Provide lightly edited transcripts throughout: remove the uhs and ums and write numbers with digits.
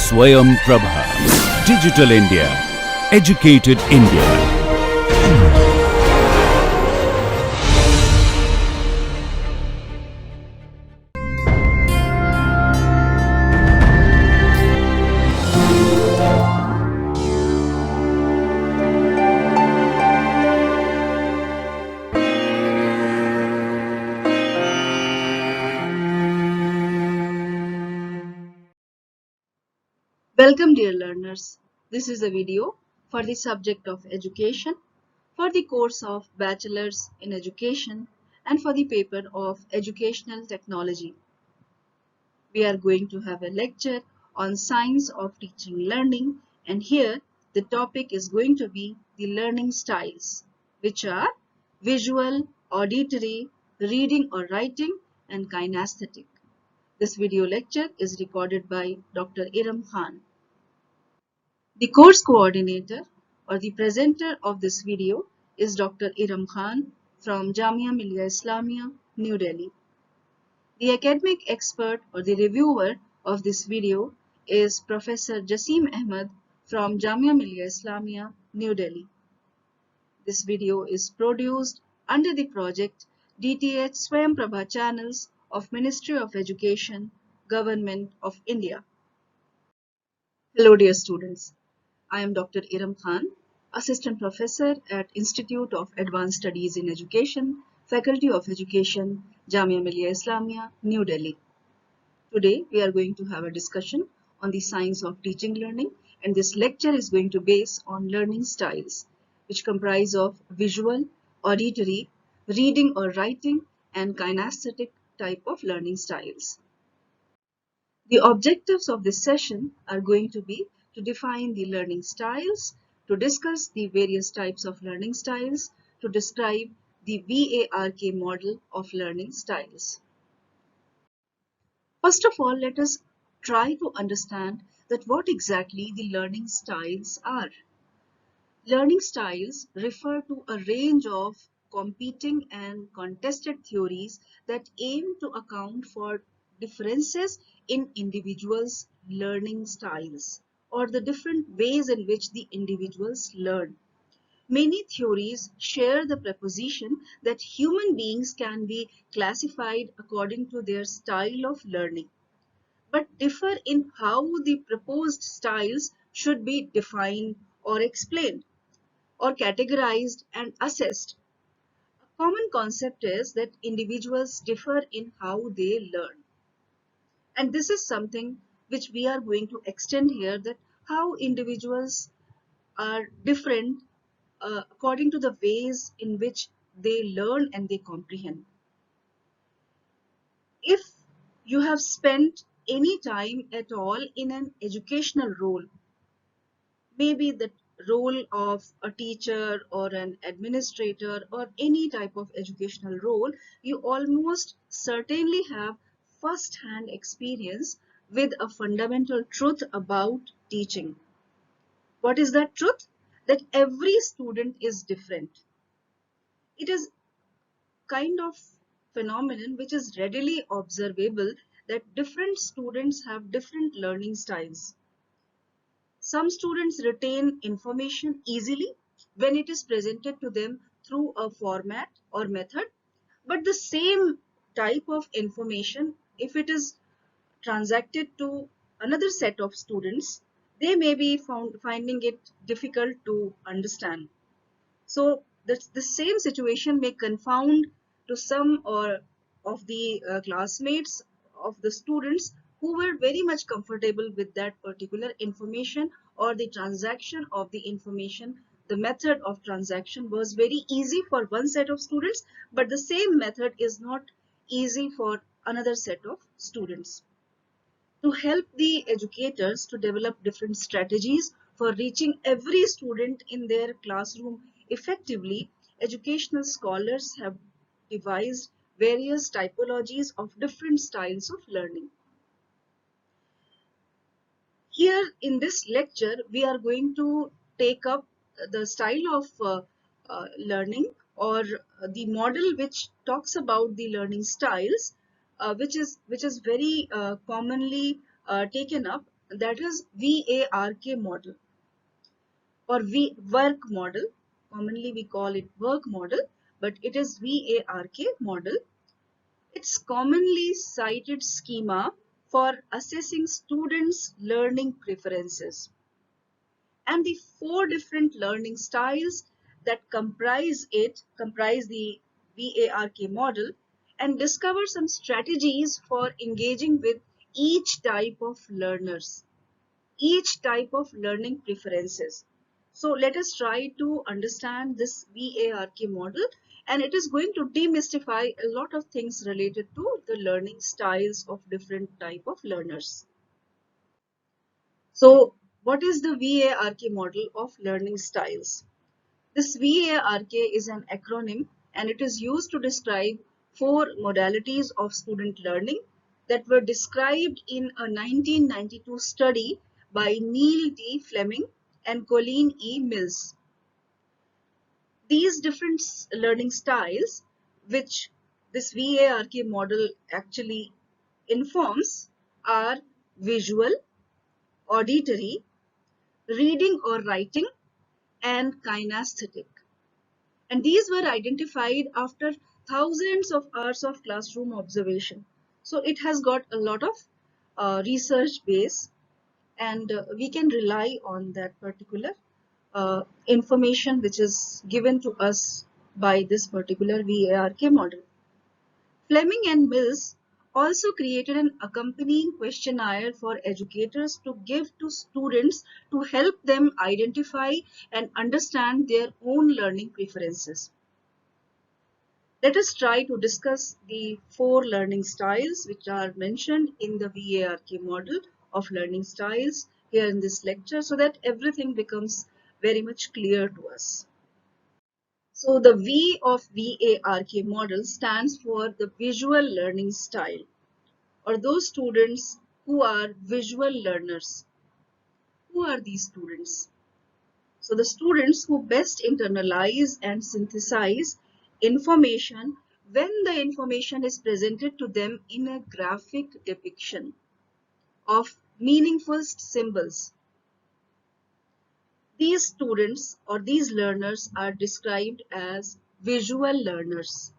Swayam Prabha. Digital India. Educated India. Welcome dear learners. This is a video for the subject of education, for the course of Bachelor's in Education and for the paper of Educational Technology. We are going to have a lecture on science of teaching learning, and here the topic is going to be the learning styles, which are visual, auditory, reading or writing and kinesthetic. This video lecture is recorded by Dr. Iram Khan. The course coordinator or the presenter of this video is Dr. Iram Khan from Jamia Millia Islamia, New Delhi. The academic expert or the reviewer of this video is Professor Jasim Ahmed from Jamia Millia Islamia, New Delhi. This video is produced under the project DTH Swayam Prabha Channels of Ministry of Education, Government of India. Hello dear students. I am Dr. Iram Khan, Assistant Professor at Institute of Advanced Studies in Education, Faculty of Education, Jamia Millia Islamia, New Delhi. Today we are going to have a discussion on the science of teaching learning, and this lecture is going to base on learning styles, which comprise of visual, auditory, reading or writing, and kinesthetic type of learning styles. The objectives of this session are going to be to define the learning styles, to discuss the various types of learning styles, to describe the VARK model of learning styles. First of all, let us try to understand that what exactly the learning styles are. Learning styles refer to a range of competing and contested theories that aim to account for differences in individuals' learning styles or the different ways in which the individuals learn. Many theories share the proposition that human beings can be classified according to their style of learning, but differ in how the proposed styles should be defined or explained or categorized and assessed. A common concept is that individuals differ in how they learn. And this is something which we are going to extend here, that how individuals are different according to the ways in which they learn and they comprehend. If you have spent any time at all in an educational role, maybe the role of a teacher or an administrator or any type of educational role, you almost certainly have first-hand experience with a fundamental truth about teaching. What is that truth? That every student is different. It is kind of phenomenon which is readily observable that different students have different learning styles. Some students retain information easily when it is presented to them through a format or method, but the same type of information, if it is transacted to another set of students, they may be finding it difficult to understand. So the same situation may confound to some or of the classmates of the students who were very much comfortable with that particular information or the transaction of the information. The method of transaction was very easy for one set of students, but the same method is not easy for another set of students. To help the educators to develop different strategies for reaching every student in their classroom effectively, educational scholars have devised various typologies of different styles of learning. Here in this lecture, we are going to take up the style of learning or the model which talks about the learning styles, which is very commonly taken up that is VARK model or work model. Commonly we call it work model, but it is VARK model. It's commonly cited schema for assessing students' learning preferences. And the four different learning styles that comprise the VARK model, and discover some strategies for engaging with each type of learners, each type of learning preferences. So let us try to understand this VARK model, and it is going to demystify a lot of things related to the learning styles of different type of learners. So what is the VARK model of learning styles? This VARK is an acronym, and it is used to describe four modalities of student learning that were described in a 1992 study by Neil D. Fleming and Colleen E. Mills. These different learning styles, which this VARK model actually informs, are visual, auditory, reading or writing, and kinesthetic. And these were identified after thousands of hours of classroom observation. So it has got a lot of research base, and we can rely on that particular information which is given to us by this particular VARK model. Fleming and Mills also created an accompanying questionnaire for educators to give to students to help them identify and understand their own learning preferences. Let us try to discuss the four learning styles which are mentioned in the VARK model of learning styles here in this lecture, so that everything becomes very much clear to us. So the V of VARK model stands for the visual learning style, or those students who are visual learners. Who are these students? So the students who best internalize and synthesize information when the information is presented to them in a graphic depiction of meaningful symbols. These students or these learners are described as visual learners.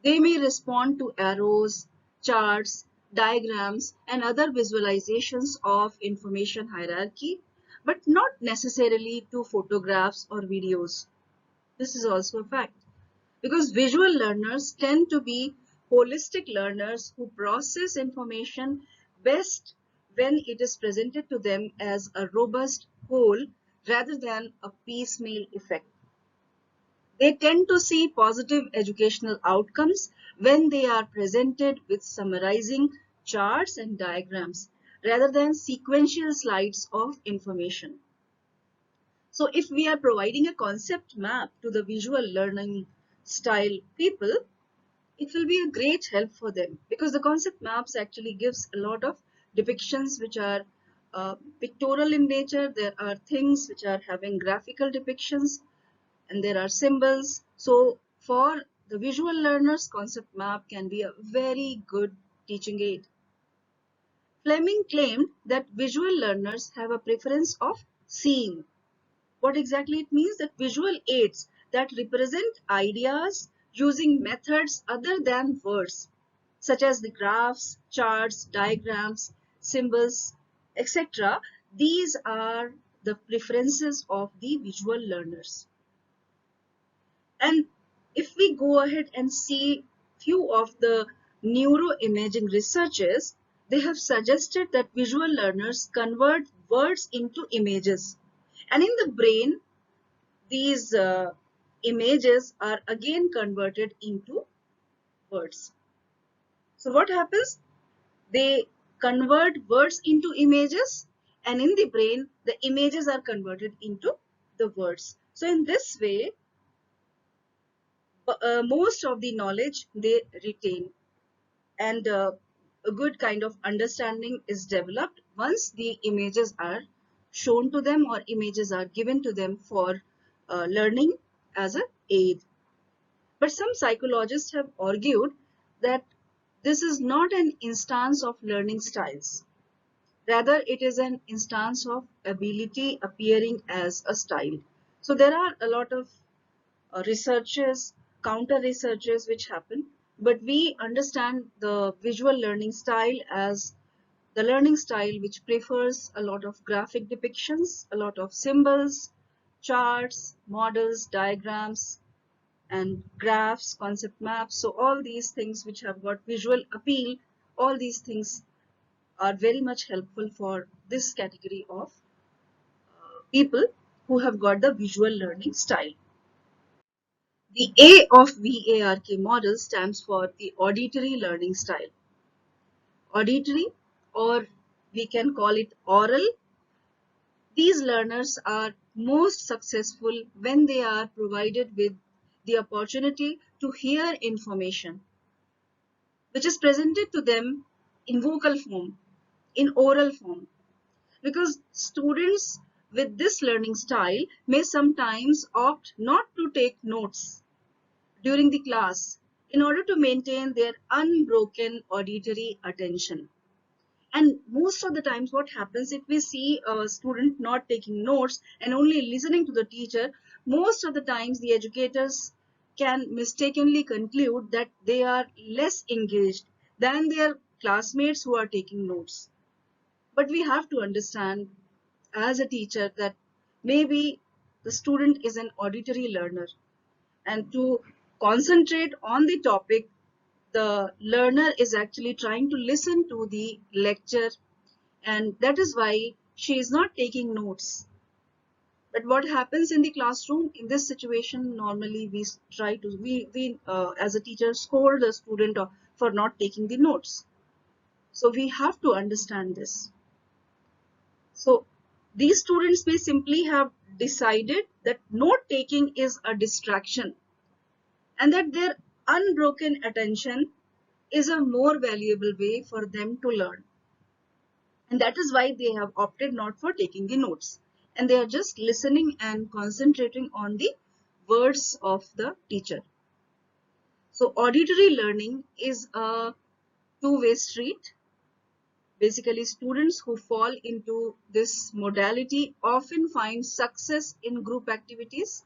They may respond to arrows, charts, diagrams, and other visualizations of information hierarchy, but not necessarily to photographs or videos. This is also a fact, because visual learners tend to be holistic learners who process information best when it is presented to them as a robust whole rather than a piecemeal effect. They tend to see positive educational outcomes when they are presented with summarizing charts and diagrams rather than sequential slides of information. So if we are providing a concept map to the visual learning style people, it will be a great help for them, because the concept maps actually gives a lot of depictions which are pictorial in nature. There are things which are having graphical depictions, and there are symbols. So for the visual learners, concept map can be a very good teaching aid. Fleming claimed that visual learners have a preference of seeing. What exactly it means? That visual aids that represent ideas using methods other than words, such as the graphs, charts, diagrams, symbols, etc. These are the preferences of the visual learners. And if we go ahead and see few of the neuroimaging researchers, they have suggested that visual learners convert words into images. And in the brain, these images are again converted into words. So what happens? They convert words into images, and in the brain, the images are converted into the words. So in this way, most of the knowledge they retain, and a good kind of understanding is developed once the images are shown to them or images are given to them for learning as an aid. But some psychologists have argued that this is not an instance of learning styles. Rather, it is an instance of ability appearing as a style. So there are a lot of researches, counter researches which happen, but we understand the visual learning style as the learning style which prefers a lot of graphic depictions, a lot of symbols, charts, models, diagrams, and graphs, concept maps. So all these things which have got visual appeal, all these things are very much helpful for this category of people who have got the visual learning style. The A of VARK model stands for the auditory learning style. Auditory, or we can call it oral. These learners are most successful when they are provided with the opportunity to hear information which is presented to them in vocal form, in oral form. Because students with this learning style may sometimes opt not to take notes during the class in order to maintain their unbroken auditory attention. And most of the times what happens if we see a student not taking notes and only listening to the teacher, most of the times the educators can mistakenly conclude that they are less engaged than their classmates who are taking notes. But we have to understand as a teacher that maybe the student is an auditory learner, and to concentrate on the topic, the learner is actually trying to listen to the lecture, and that is why she is not taking notes. But what happens in the classroom in this situation, normally we try to we as a teacher scold the student for not taking the notes. So we have to understand this. So these students may simply have decided that note taking is a distraction and that their unbroken attention is a more valuable way for them to learn. And that is why they have opted not for taking the notes. And they are just listening and concentrating on the words of the teacher. So auditory learning is a two-way street. Basically, students who fall into this modality often find success in group activities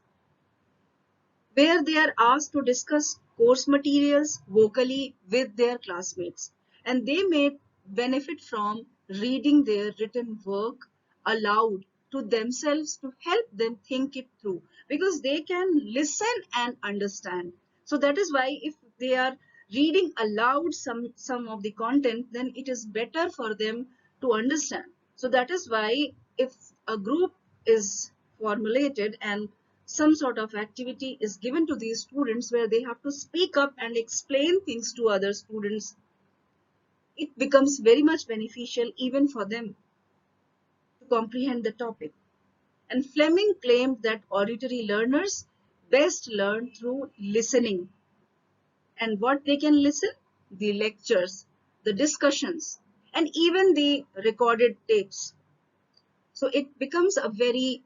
where they are asked to discuss course materials vocally with their classmates, and they may benefit from reading their written work aloud to themselves to help them think it through, because they can listen and understand. So that is why if they are reading aloud some of the content, then it is better for them to understand. So that is why if a group is formulated and some sort of activity is given to these students where they have to speak up and explain things to other students, it becomes very much beneficial even for them to comprehend the topic. And Fleming claimed that auditory learners best learn through listening. And what they can listen? The lectures, the discussions, and even the recorded tapes. So it becomes a very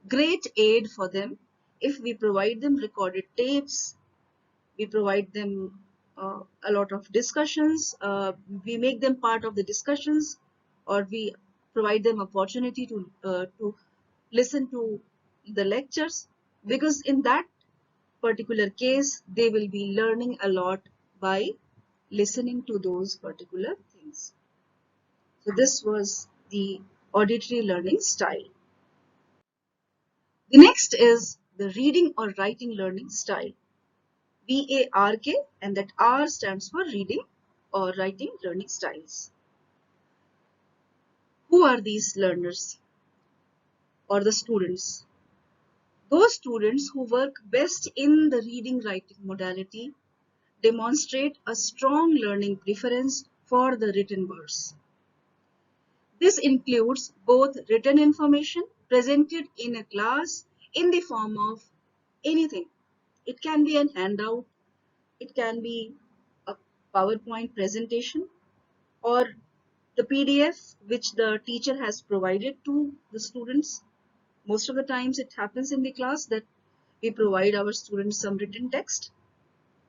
great aid for them if we provide them recorded tapes, we provide them a lot of discussions, we make them part of the discussions, or we provide them opportunity to listen to the lectures, because in that particular case they will be learning a lot by listening to those particular things. So this was the auditory learning style. The next is the reading or writing learning style. VARK, and that R stands for reading or writing learning styles. Who are these learners or the students? Those students who work best in the reading writing modality demonstrate a strong learning preference for the written words. This includes both written information presented in a class in the form of anything. It can be an handout, it can be a PowerPoint presentation, or the PDF which the teacher has provided to the students. Most of the times it happens in the class that we provide our students some written text,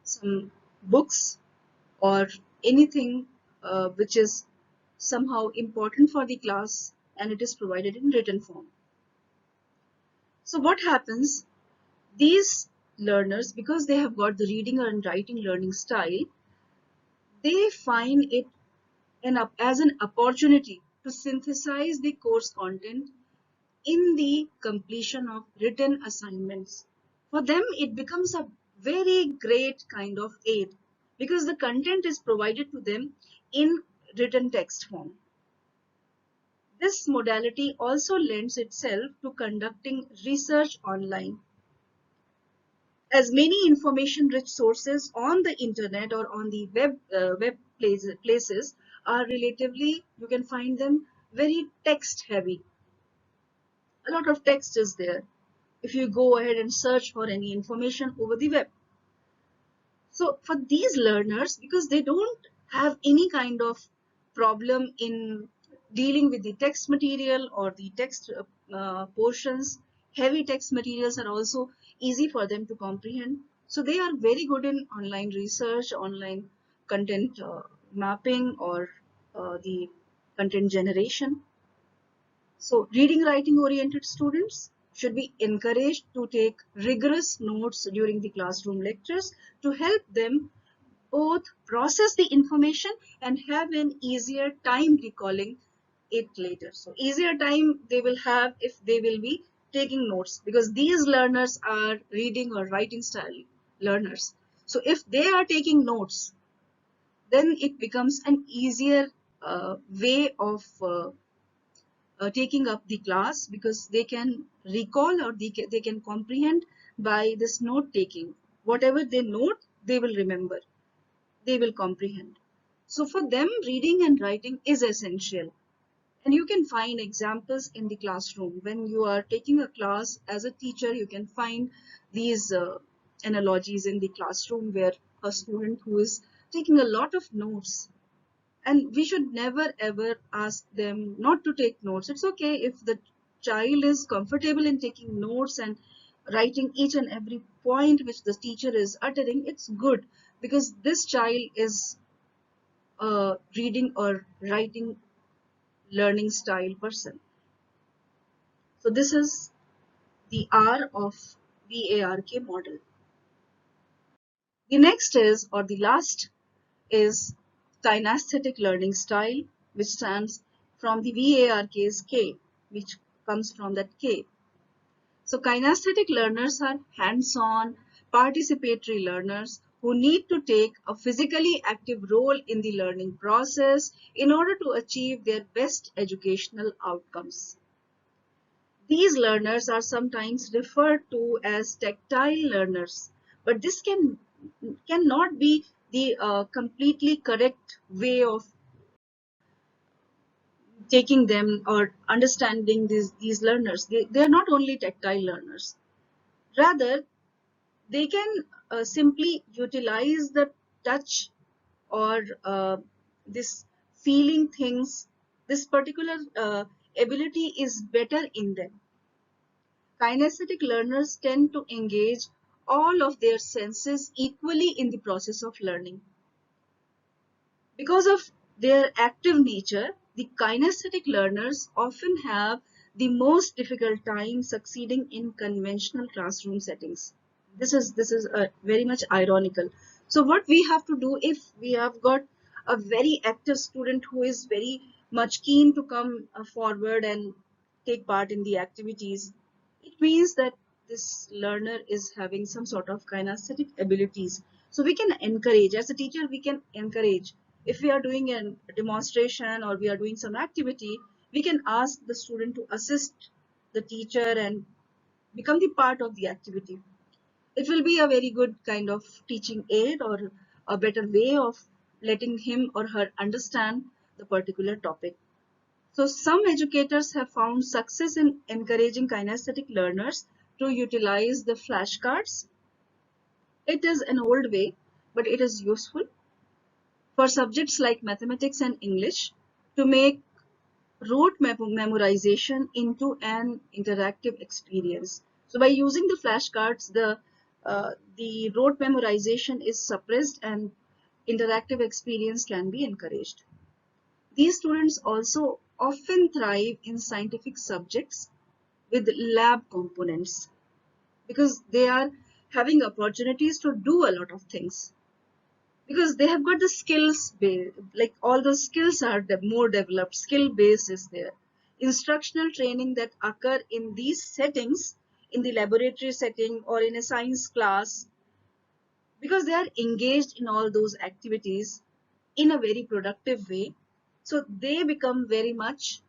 some books, or anything which is somehow important for the class, and it is provided in written form. So what happens? These learners, because they have got the reading and writing learning style, they find it as an opportunity to synthesize the course content in the completion of written assignments. For them, it becomes a very great kind of aid because the content is provided to them in written text form. This modality also lends itself to conducting research online, as many information rich sources on the internet or on the places are relatively, you can find them very text heavy. A lot of text is there if you go ahead and search for any information over the web. So for these learners, because they don't have any kind of problem in dealing with the text material or the text portions, heavy text materials are also easy for them to comprehend. So they are very good in online research, online content mapping, or the content generation. So reading writing oriented students should be encouraged to take rigorous notes during the classroom lectures to help them both process the information and have an easier time recalling it later. So easier time they will have if they will be taking notes, because these learners are reading or writing style learners. So if they are taking notes, then it becomes an easier way of taking up the class, because they can recall or they can comprehend by this note taking. Whatever they note, they will remember, they will comprehend. So for them, reading and writing is essential. And you can find examples in the classroom. When you are taking a class as a teacher, you can find these analogies in the classroom where a student who is taking a lot of notes, and we should never ever ask them not to take notes. It's okay if the child is comfortable in taking notes and writing each and every point which the teacher is uttering. It's good, because this child is a reading or writing learning style person. So this is the R of VARK model. The next is, or the last is, kinesthetic learning style, which stands from the VARK's K, which comes from that K. So kinesthetic learners are hands-on, participatory learners who need to take a physically active role in the learning process in order to achieve their best educational outcomes. These learners are sometimes referred to as tactile learners, but this cannot be the completely correct way of taking them or understanding these learners. They are not only tactile learners. Rather, they can simply utilize the touch or this feeling things. This particular ability is better in them. Kinesthetic learners tend to engage all of their senses equally in the process of learning. Because of their active nature, the kinesthetic learners often have the most difficult time succeeding in conventional classroom settings. This is very much ironical. So what we have to do, if we have got a very active student who is very much keen to come forward and take part in the activities, it means that this learner is having some sort of kinesthetic abilities. So we can encourage, as a teacher, we can encourage. If we are doing a demonstration or we are doing some activity, we can ask the student to assist the teacher and become the part of the activity. It will be a very good kind of teaching aid or a better way of letting him or her understand the particular topic. So some educators have found success in encouraging kinesthetic learners to utilize the flashcards. It is an old way, but it is useful for subjects like mathematics and English to make rote memorization into an interactive experience. So by using the flashcards, the rote memorization is suppressed and interactive experience can be encouraged. These students also often thrive in scientific subjects with lab components because they are having opportunities to do a lot of things because they have got the skills like all those skills are more developed. Skill base is there. Instructional training that occur in these settings, in the laboratory setting or in a science class, because they are engaged in all those activities in a very productive way, so they become very much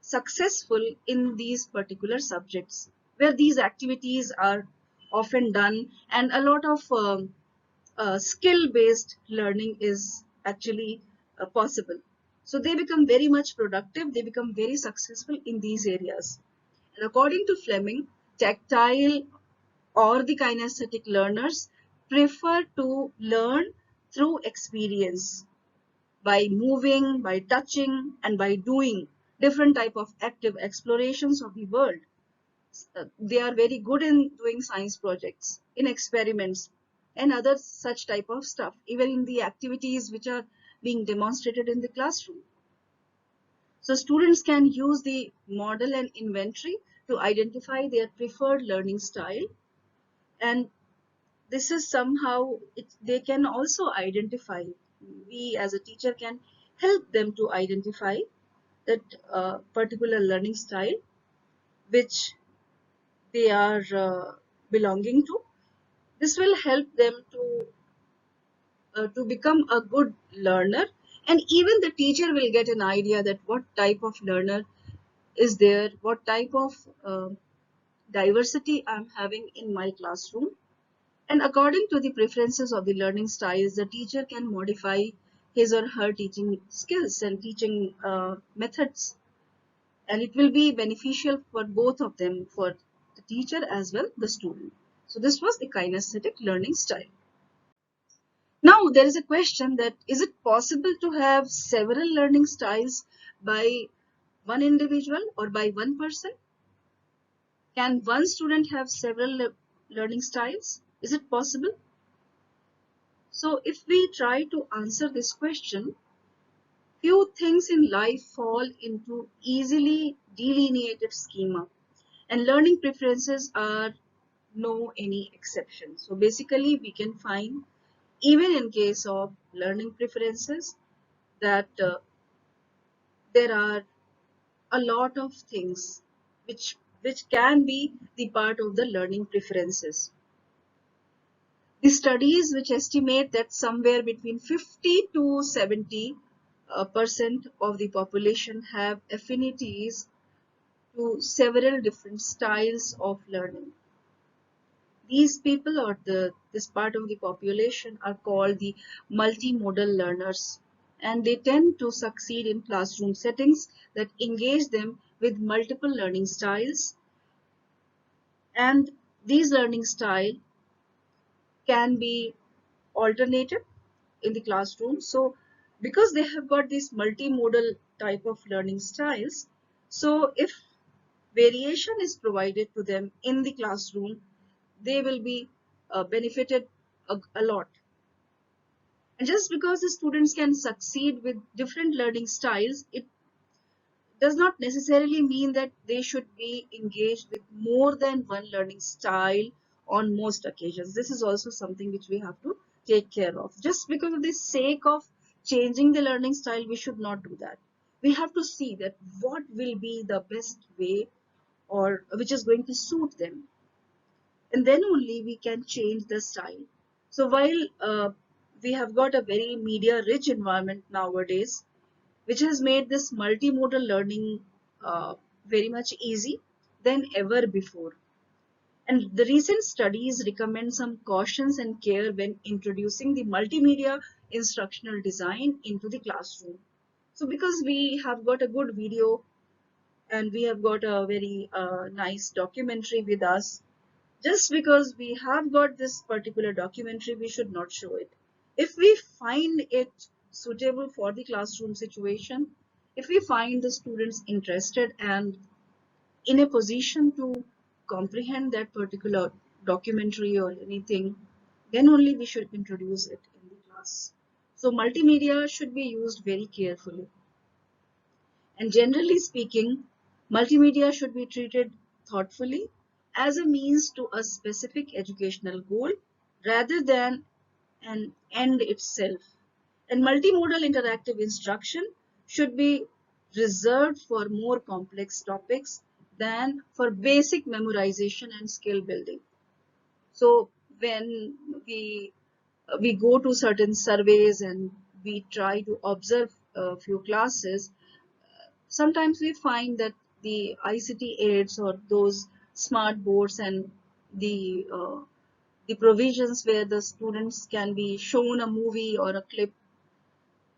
successful in these particular subjects where these activities are often done, and a lot of skill based learning is actually possible. So they become very much productive, they become very successful in these areas. And according to Fleming, tactile or the kinesthetic learners prefer to learn through experience by moving, by touching, and by doing different type of active explorations of the world. They are very good in doing science projects, in experiments, and other such type of stuff, even in the activities which are being demonstrated in the classroom. So students can use the model and inventory to identify their preferred learning style, and this is somehow they can also identify, we as a teacher can help them to identify that particular learning style which they are belonging to. This will help them to become a good learner, and even the teacher will get an idea that what type of learner is there, what type of diversity I'm having in my classroom. And according to the preferences of the learning styles, the teacher can modify his or her teaching skills and teaching methods. And it will be beneficial for both of them, for the teacher as well the student. So this was the kinesthetic learning style. Now there is a question that is it possible to have several learning styles by one individual or by one person? Can one student have several learning styles? Is it possible? So if we try to answer this question, few things in life fall into easily delineated schema, and learning preferences are no any exception. So basically we can find, even in case of learning preferences, that there are a lot of things which can be the part of the learning preferences. The studies which estimate that somewhere between 50 to 70 percent of the population have affinities to several different styles of learning. These people, or this part of the population, are called the multimodal learners, and they tend to succeed in classroom settings that engage them with multiple learning styles, and these learning style can be alternated in the classroom. So because they have got this multimodal type of learning styles, so if variation is provided to them in the classroom, they will be benefited a lot. And just because the students can succeed with different learning styles, it does not necessarily mean that they should be engaged with more than one learning style on most occasions. This is also something which we have to take care of. Just because of the sake of changing the learning style, we should not do that. We have to see that what will be the best way or which is going to suit them, and then only we can change the style. So while we have got a very media rich environment nowadays, which has made this multimodal learning very much easy than ever before. And the recent studies recommend some cautions and care when introducing the multimedia instructional design into the classroom. So because we have got a good video and we have got a very nice documentary with us, just because we have got this particular documentary, we should not show it. If we find it suitable for the classroom situation, if we find the students interested and in a position to comprehend that particular documentary or anything, then only we should introduce it in the class. So multimedia should be used very carefully. And generally speaking, multimedia should be treated thoughtfully as a means to a specific educational goal rather than an end itself. And multimodal interactive instruction should be reserved for more complex topics than for basic memorization and skill building. So when we go to certain surveys and we try to observe a few classes, sometimes we find that the ICT aids or those smart boards and the provisions where the students can be shown a movie or a clip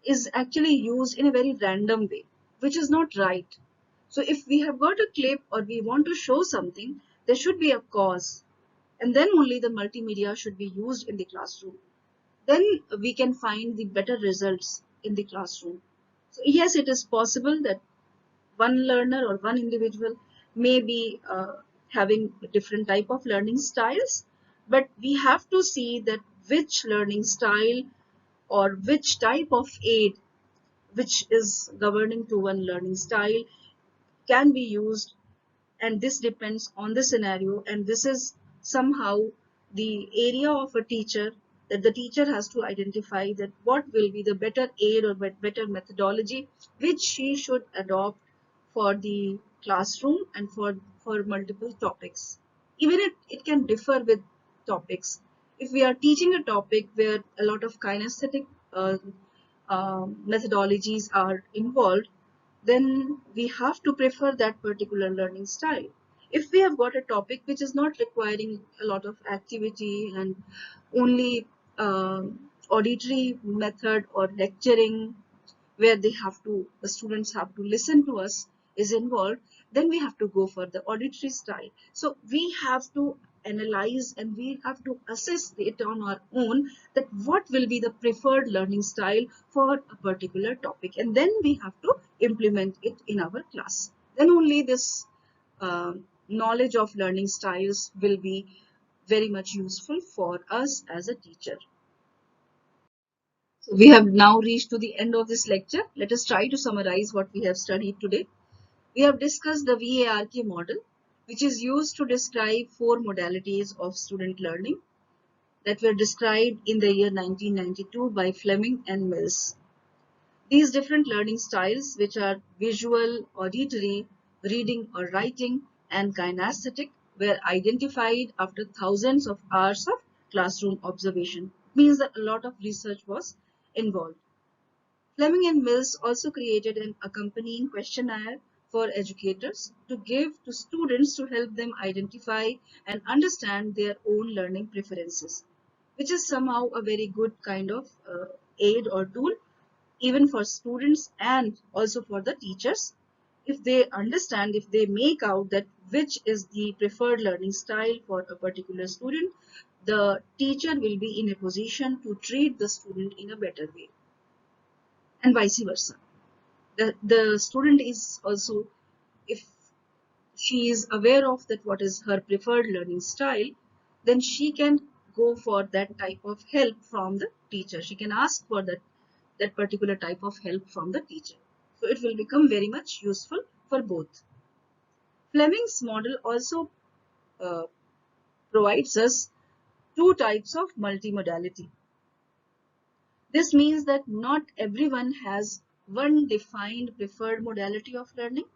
is actually used in a very random way, which is not right. So if we have got a clip or we want to show something, there should be a cause, and then only the multimedia should be used in the classroom. Then we can find the better results in the classroom. So yes, it is possible that one learner or one individual may be having different type of learning styles, but we have to see that which learning style or which type of aid which is governing to one learning style can be used, and this depends on the scenario, and this is somehow the area of a teacher, that the teacher has to identify that what will be the better aid or better methodology which she should adopt for the classroom and for multiple topics. Even it can differ with topics. If we are teaching a topic where a lot of kinesthetic methodologies are involved, then we have to prefer that particular learning style. If we have got a topic which is not requiring a lot of activity and only auditory method or lecturing where the students have to listen to us is involved, then we have to go for the auditory style. So we have to analyze and we have to assess it on our own, that what will be the preferred learning style for a particular topic, and then we have to implement it in our class. Then only this knowledge of learning styles will be very much useful for us as a teacher. So we have now reached to the end of this lecture. Let us try to summarize what we have studied today. We have discussed the VARK model, which is used to describe four modalities of student learning that were described in the year 1992 by Fleming and Mills. These different learning styles, which are visual, auditory, reading or writing, and kinesthetic, were identified after thousands of hours of classroom observation. It means that a lot of research was involved. Fleming and Mills also created an accompanying questionnaire for educators to give to students to help them identify and understand their own learning preferences, which is somehow a very good kind of aid or tool even for students and also for the teachers. If they understand, if they make out that which is the preferred learning style for a particular student, the teacher will be in a position to treat the student in a better way, and vice versa. The student is also, if she is aware of that what is her preferred learning style, then she can go for that type of help from the teacher. She can ask for that particular type of help from the teacher. So it will become very much useful for both. Fleming's model also uh, provides us two types of multimodality. This means that not everyone has one defined preferred modality of learning,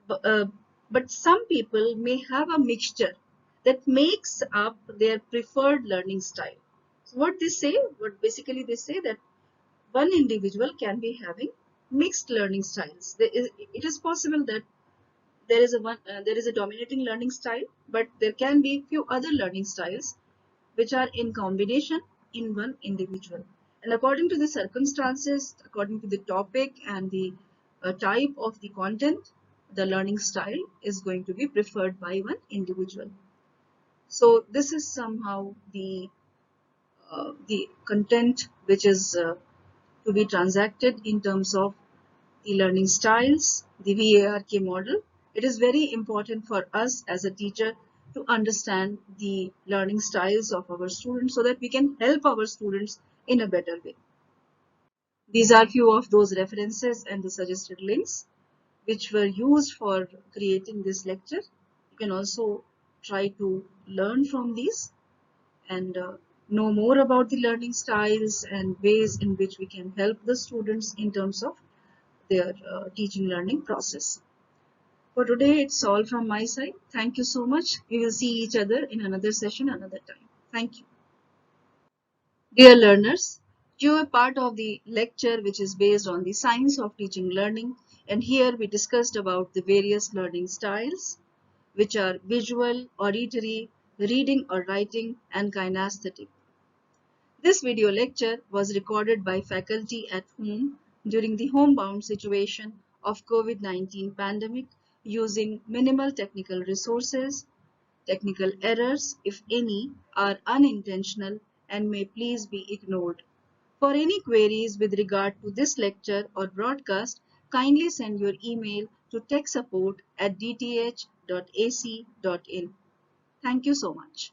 uh, but some people may have a mixture that makes up their preferred learning style. So what they say, what basically they say, that one individual can be having mixed learning styles. It is possible that there is a dominating learning style, but there can be few other learning styles which are in combination in one individual. And according to the circumstances, according to the topic and the type of the content, the learning style is going to be preferred by one individual. So this is somehow the content which is to be transacted in terms of the learning styles, the VARK model. It is very important for us as a teacher to understand the learning styles of our students so that we can help our students in a better way. These are few of those references and the suggested links which were used for creating this lecture. You can also try to learn from these and know more about the learning styles and ways in which we can help the students in terms of their teaching learning process. For today, it's all from my side. Thank you so much. We will see each other in another session another time. Thank you. Dear learners, you are part of the lecture which is based on the science of teaching learning, and here we discussed about the various learning styles which are visual, auditory, reading or writing, and kinesthetic. This video lecture was recorded by faculty at home during the homebound situation of COVID-19 pandemic using minimal technical resources. Technical errors, if any, are unintentional and may please be ignored. For any queries with regard to this lecture or broadcast, kindly send your email to techsupport@dth.ac.in. Thank you so much.